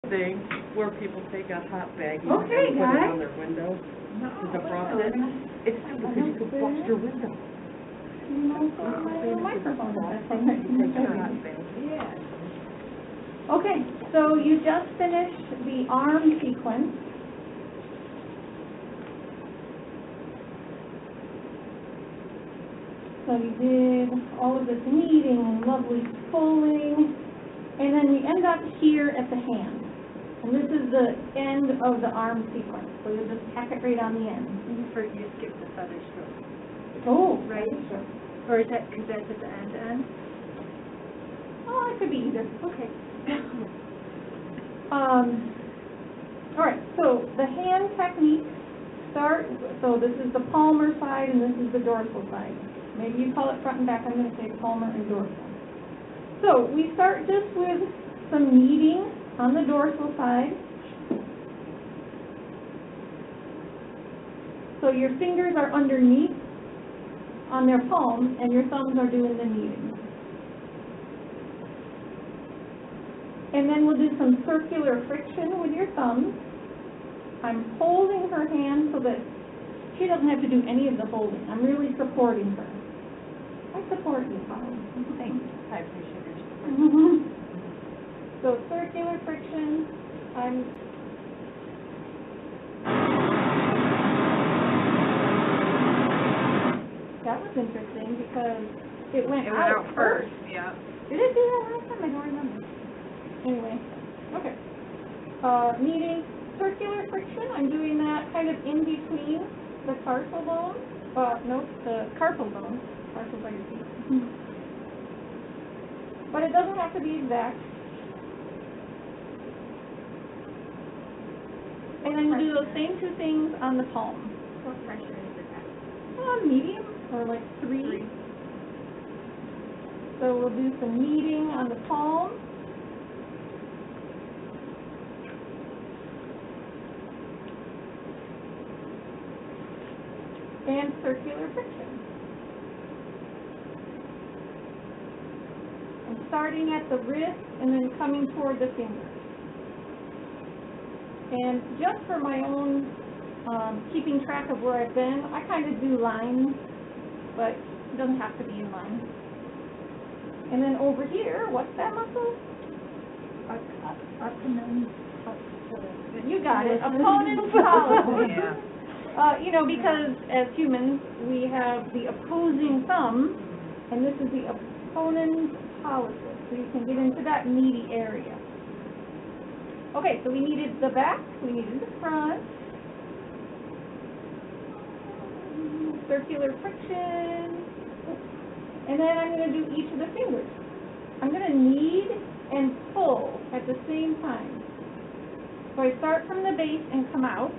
thing where people take a hot baggie Okay, and put it guys. on their window No, to defrost it. It's stupid because you could bust your window. You know, so my little microphone is that thing that you Take can a hot use. baggie. Yeah. Okay, so you just finished the arm sequence. So you did all of this kneading and lovely pulling, and then we end up here at the hand. And this is the end of the arm sequence, so you'll just tack it right on the end. You skip the feather stroke, Oh, right? Or is that, because that's at the end? Oh, it could be either. Okay. All right, so the hand technique so this is the palmar side and this is the dorsal side. Maybe you call it front and back, I'm going to say palmar and dorsal. So we start just with some kneading on the dorsal side. So your fingers are underneath on their palms and your thumbs are doing the kneading. And then we'll do some circular friction with your thumbs. I'm holding her hand so that she doesn't have to do any of the holding. I'm really supporting her. I support you, Holly. Thanks. I appreciate your support. So circular friction, that was interesting because it went out first. Yeah. Did it do that last time? I don't remember. Anyway, okay. Kneading circular friction, I'm doing that kind of in between the tarsal bone. The carpal bone. Carpal by your feet. But it doesn't have to be exact. And then we'll do those same two things on the palm. What pressure is it at? Medium, or like 3. So we'll do some kneading on the palm. And circular friction. I'm starting at the wrist and then coming toward the fingers. And just for my own keeping track of where I've been, I kind of do lines, but it doesn't have to be in line. And then over here, what's that muscle? You got it. Opponent's pollicis. Yeah. Because as humans, we have the opposing thumb, and this is the opponent's pollicis. So you can get into that meaty area. Okay, so we needed the back, we needed the front, circular friction, and then I'm going to do each of the fingers. I'm going to knead and pull at the same time. So I start from the base and come out.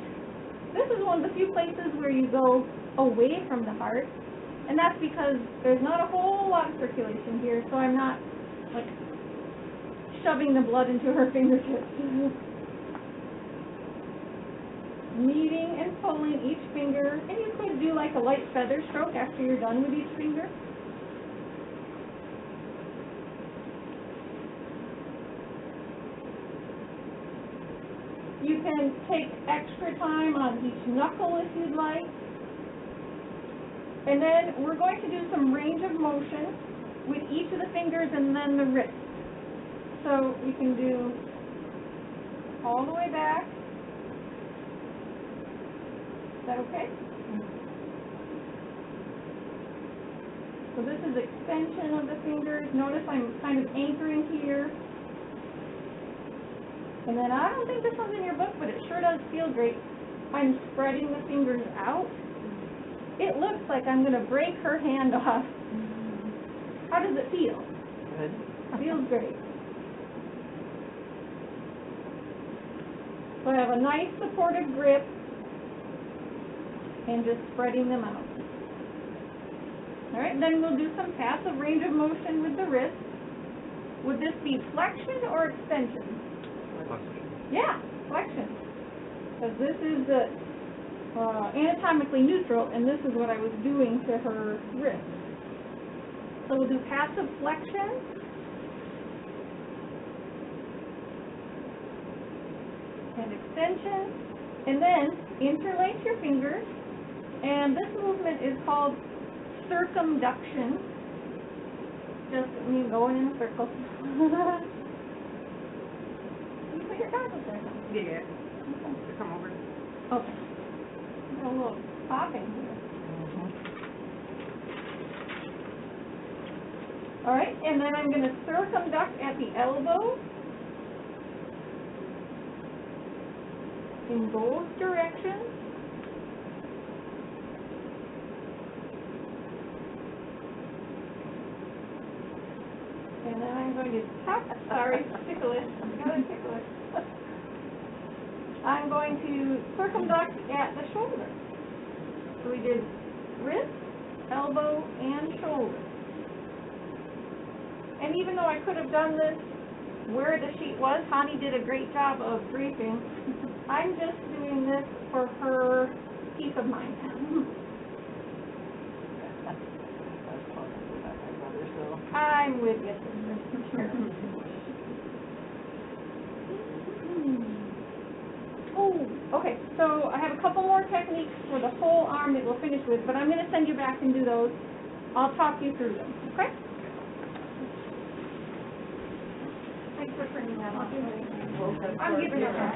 This is one of the few places where you go away from the heart, and that's because there's not a whole lot of circulation here, so I'm not like shoving the blood into her fingertips. Kneading and pulling each finger, and you could do like a light feather stroke after you're done with each finger. You can take extra time on each knuckle if you'd like. And then we're going to do some range of motion with each of the fingers and then the wrist. So you can do all the way back. Is that okay? So this is extension of the fingers. Notice I'm kind of anchoring here. And then I don't think this one's in your book, but it sure does feel great. I'm spreading the fingers out. It looks like I'm going to break her hand off. How does it feel? Good. Feels great. So I have a nice supportive grip and just spreading them out. All right, then we'll do some passive range of motion with the wrist. Would this be flexion or extension? Yeah, flexion. Because this is the anatomically neutral, and this is what I was doing to her wrist. So we'll do passive flexion. and extension, and then interlace your fingers, and this movement is called circumduction. Just me going in a circle. You put your goggles there. Yeah. Come over. Okay. Got a little popping here. All right, and then I'm going to circumduct at the elbow in both directions. And then I'm going to tickle it. Gotta tickle it. I'm going to circumduct at the shoulder. So we did wrist, elbow, and shoulder. And even though I could have done this where the sheet was, Hani did a great job of briefing. I'm just doing this for her peace of mind. I'm with you. Oh, okay. So I have a couple more techniques for the whole arm that we'll finish with, but I'm going to send you back and do those. I'll talk you through them. Okay? Thanks for printing that off. I'm giving it back.